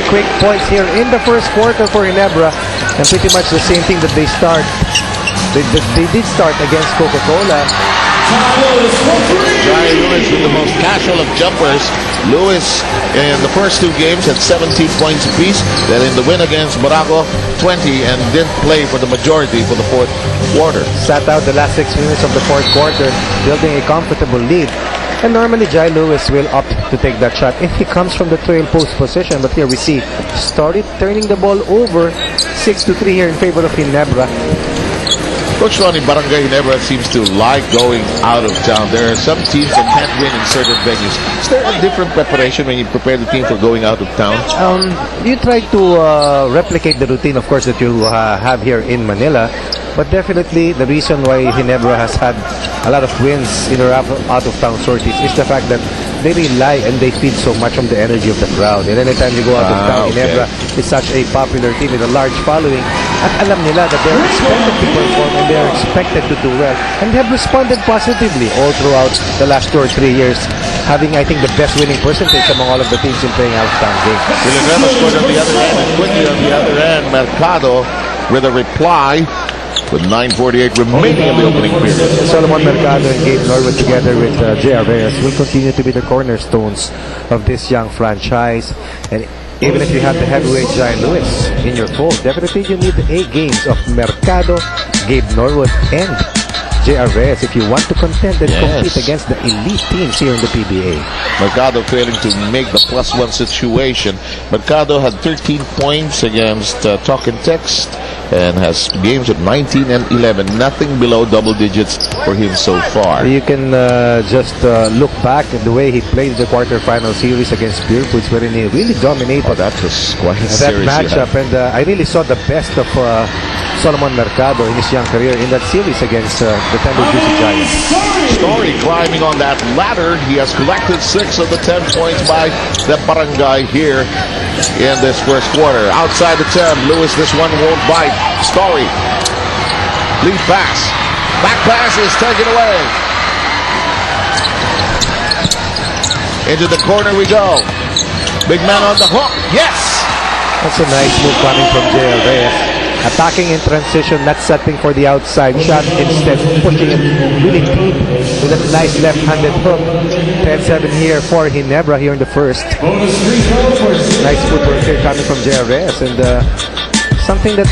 quick points here in the first quarter for Ginebra, and pretty much the same thing that they did start against Coca-Cola. Jai Lewis with the most casual of jumpers. Lewis in the first two games had 17 points apiece. Then in the win against Morocco, 20, and didn't play for the majority for the fourth quarter. Sat out the last 6 minutes of the fourth quarter, building a comfortable lead. And normally Jai Lewis will opt to take that shot if he comes from the trail post position. But here we see Story turning the ball over, 6-3 here in favor of Ginebra. Coach Ronnie, Barangay Ginebra seems to like going out of town. There are some teams that can't win in certain venues. Is there a different preparation when you prepare the team for going out of town? You try to replicate the routine, of course, that you have here in Manila. But definitely the reason why Ginebra has had a lot of wins in their out-of-town sorties is the fact that they rely and they feed so much from the energy of the crowd. And anytime you go out of town, Ginebra is such a popular team with a large following. At alam nila that they're expected to perform and they're expected to do well. And they have responded positively all throughout the last 2 or 3 years, having, I think, the best winning percentage among all of the teams in playing out-of-town games. Villanueva scored on the other end, and quickly on the other end, Mercado with a reply with 9:48 remaining in the opening period. Solomon Mercado and Gabe Norwood together with J.R. Reyes will continue to be the cornerstones of this young franchise. And even if you have the heavyweight Jai Lewis in your fold, definitely you need 8 games of Mercado, Gabe Norwood, and J.R. Reyes if you want to contend and compete against the elite teams here in the PBA. Mercado failing to make the +1 situation. Mercado had 13 points against Talk and Text and has games of 19 and 11. Nothing below double digits for him so far. You can just look back at the way he played the quarterfinal series against Beer Foods, wherein he really dominated that was quite a that series matchup. And I really saw the best of Solomon Mercado in his young career in that series against the Tender Juicy Giants. Story climbing on that ladder. He has collected 6 of the 10 points by the Barangay here in this first quarter. Outside the 10, Lewis, this one won't bite. Story, lead pass. Back pass is taken away. Into the corner we go. Big man on the hook. Yes! That's a nice move coming from J.R. Reyes. Attacking in transition, not settling for the outside shot, instead pushing it really deep with a nice left-handed hook. 10-7 here for Ginebra here in the first. Nice footwork here coming from J.R. Reyes, and something that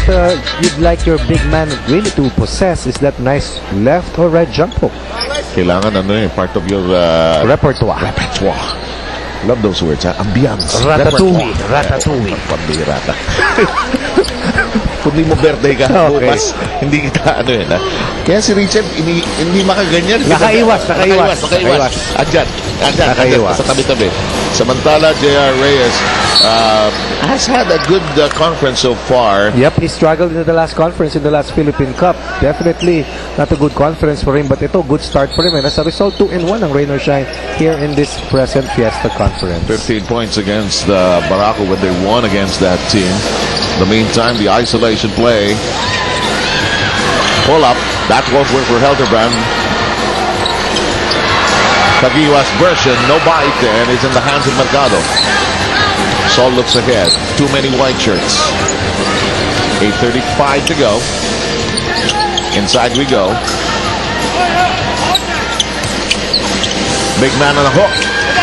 you'd like your big man really to possess is that nice left or right jump hook. Kailangan part of your repertoire. Love those words, ha? Ambiance. Ratatouille. Ratatouille. Pambirata. Kung di mo birthday ka bukas, hindi kita ha. Kaya si Richard, hindi makaganyan. Nakaiwas. Andyan, sa tabi-tabi. Samantala, J.R. Reyes has had a good conference so far. Yep, he struggled in the last conference, in the last Philippine Cup. Definitely not a good conference for him, but ito, good start for him. And as a result, 2-1 ang rain or shine here in this present Fiesta Conference. 15 points against Morocco when they won against that team. In the meantime, the isolation play. Pull up. That won't work for Helderbrand. Tagiwa's version, no bite, and it's in the hands of Mercado. Sol looks ahead. Too many white shirts. 8:35 to go. Inside we go. Big man on a hook.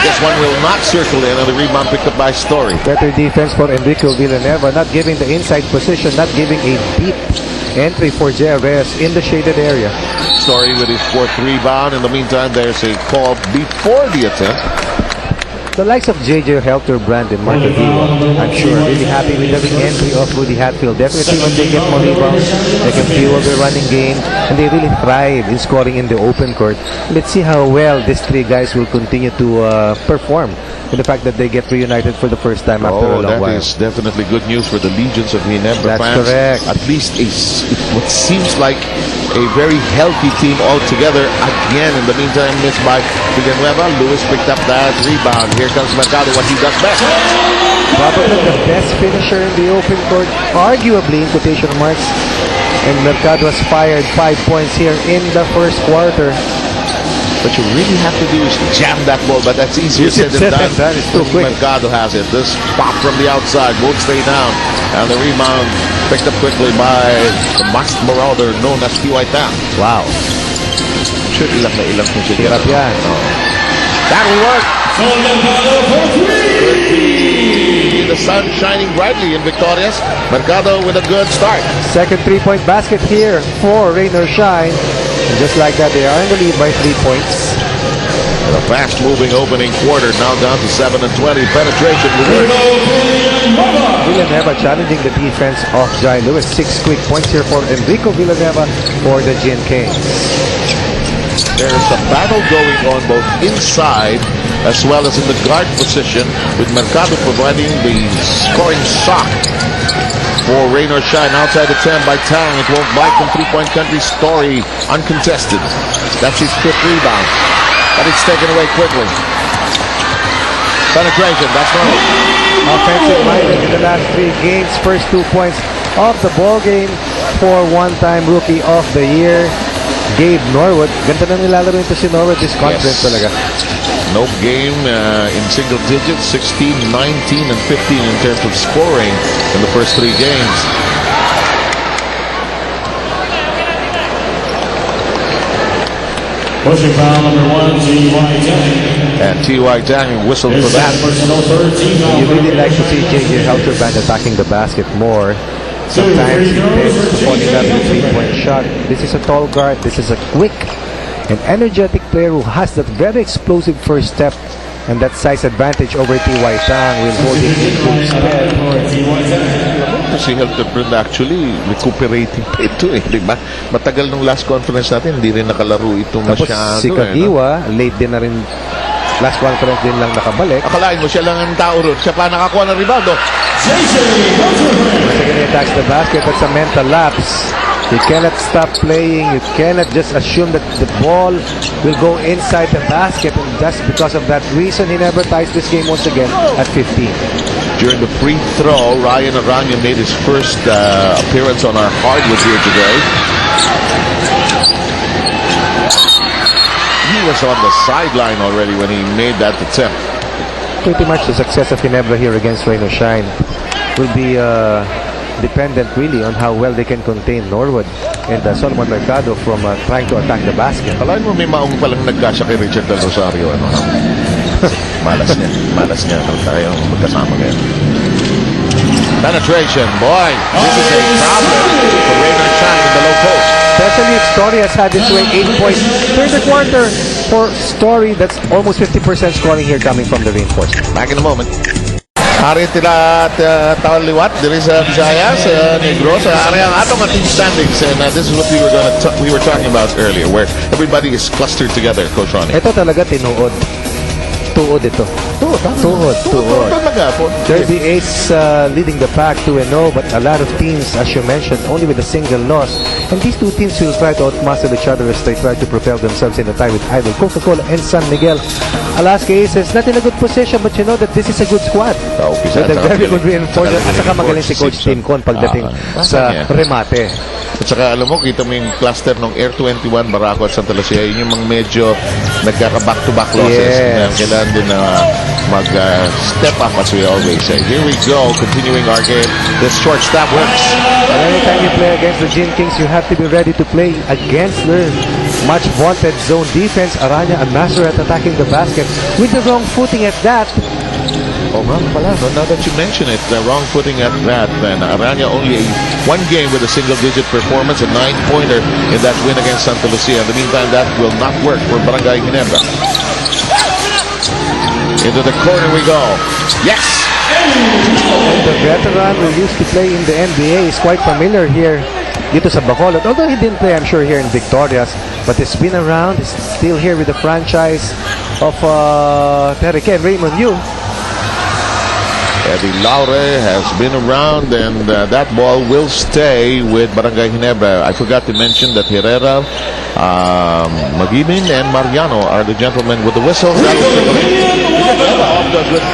This one will not circle in, and the rebound picked up by Story. Better defense for Enrico Villanueva, not giving the inside position, not giving a deep entry for J.R. Reyes in the shaded area. Story with his 4th rebound. In the meantime, there's a call before the attempt. The likes of J.J. Helderbrand and Marco Diwa, I'm sure, are really happy with the entry of Rudy Hatfield. Definitely when they get more rebounds, they can fuel their running game, and they really thrive in scoring in the open court. Let's see how well these 3 guys will continue to perform, with the fact that they get reunited for the first time after a long while. That is definitely good news for the legions of Ginebra That's fans. Correct. At least what seems like a very healthy team altogether. Again, in the meantime, missed by Villanueva. Lewis picked up that rebound. Here comes Mercado, what he does best. Probably the best finisher in the open court, arguably in quotation marks. And Mercado has fired 5 points here in the first quarter. What you really have to do is jam that ball, but that's easier said than done. It's too quick. Mercado has it. This pop from the outside won't stay down. And the rebound picked up quickly by the masked marauder known as T.Y. Tang. Wow. Sure, ilang na ilang kung siya. Hirap yan. That will work. Could be the sun shining brightly in Victorias. Mercado with a good start. Second three-point basket here for Rain or Shine. And just like that, they are in the lead by 3 points. A fast-moving opening quarter, now down to 7 and 20. Penetration will work. Villanueva challenging the defense of Jai Lewis. 6 quick points here for Enrico Villanueva for the Gin Kings. There's a battle going on both inside as well as in the guard position, with Mercado providing the scoring shock for Rain or Shine. Outside the 10 by Tang. It won't bite from three-point country. Story uncontested. That's his 5th rebound. But it's taken away quickly. Penetration, that's one. Offensive-minded in the last 3 games. First 2 points of the ball game for one-time Rookie of the Year, Gabe Norwood. Ganda na nilalaro ito si Norwood this conference talaga. No game in single digits, 16, 19, and 15 in terms of scoring in the first 3 games. Pushing foul number 1, T.Y. Tang. And T.Y. Tang whistled for that. You really like to see J.J. Helterbrand attacking the basket more. Sometimes he tends to fall in love with the 3-point shot. This is a tall guard. This is a quick and energetic player who has that very explosive first step and that size advantage over T.Y. Tang will hold him in good stead. Si Helterbrand actually recuperating pa ito di ba? Matagal nung last conference natin, hindi rin nakalaro ito Tapos masyado. si Kagiwa, late din na rin. Last conference din lang nakabalik. Akalain mo siya lang ang tao ron. Siya pa nakakuha ng rebound. Once again, he attacks the basket. That's a mental lapse. You cannot stop playing. You cannot just assume that the ball will go inside the basket. And just because of that reason, he never ties this game once again at 15. During the free throw, Ryan Aranya made his first appearance on our hardwood here today. He was on the sideline already when he made that attempt. Pretty much the success of Ginebra here against Rain or Shine will be dependent really on how well they can contain Norwood and Solomon Mercado from trying to attack the basket. Akalain mo may maong palang nagkasya kay Richard Del Rosario. Ano? Malas niya tayo magkasama ngayon. Penetration, boy, this is a problem for Rain or Shine in the low post. Especially if Story has had this way 8 points during the quarter for Story. That's almost 50% scoring here coming from the reinforcement. Back in a moment. Hari tila taon liwat diri sa Visayas, Negros, hari ang atong team standings, and this is what we were talking about earlier, where everybody is clustered together, Coach Ronnie. Ito talaga tinuod. Tuod ito. Tuod. Talaga po. Derby Ace leading the pack 2-0, but a lot of teams, as you mentioned, only with a single loss. And these two teams will try to outmuscle each other as they try to propel themselves in the tie with either Coca-Cola and San Miguel. Alaska Aces not in a good position, but you know that this is a good squad. With a very good reinforcement. At saka magaling si Coach Tim Con pagdating sa remate. At saka alam mo, kita mo yung cluster ng Air 21, Barako at Santa Lucia, yun yung mga medyo nagkaka-back-to-back losses. Yes. Kailangan din na mag-step up, as we always say. Here we go, continuing our game. This short stop works. And anytime you play against the Gin Kings, you have to be ready to play against their much vaunted zone defense. Aranya, a master at attacking the basket with the wrong footing at that. Oh, wrong pala. No, now that you mention it, the wrong footing at that. And Aranya only one game with a single-digit performance, a 9-pointer in that win against Santa Lucia. In the meantime, that will not work for Barangay Ginebra. Into the corner we go. Yes! And the veteran who used to play in the NBA is quite familiar here dito sa Bacolod. Although he didn't play, I'm sure, here in Victorias, but he's been around. He's still here with the franchise of Terrique, Raymond Yu. Eddie Laure has been around, and that ball will stay with Barangay Ginebra. I forgot to mention that Herrera, Magibin, and Mariano are the gentlemen with the whistles. That was off to a good